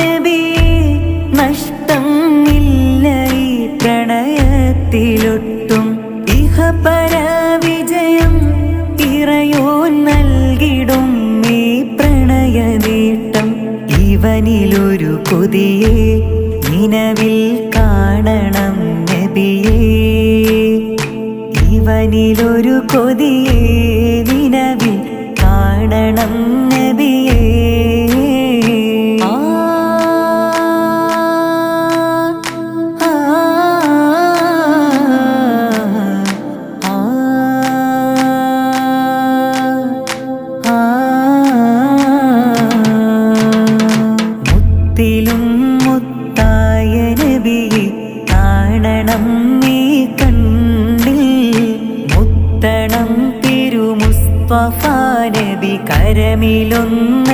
നബിയേ നഷ്ടം ഇല്ല ഈ പ്രണയത്തിലൊട്ടും ഇഹപര വിജയം ഇറയോൻ നൽകിടും ഈ പ്രണയനീട്ടം ഇവനിലൊരു കൊതിയെ നിലവിൽ കാണണം നബിയേ ഇവനിലൊരു കൊതിയെ നിലവിൽ കാണണം നബിയേ മുത്തിലും മുത്തായ നബിയെ കാണണം നീ കണ്ണിൽ മുത്തണം തിരുമുസ്തഫ നബി കരമിലൊന്ന്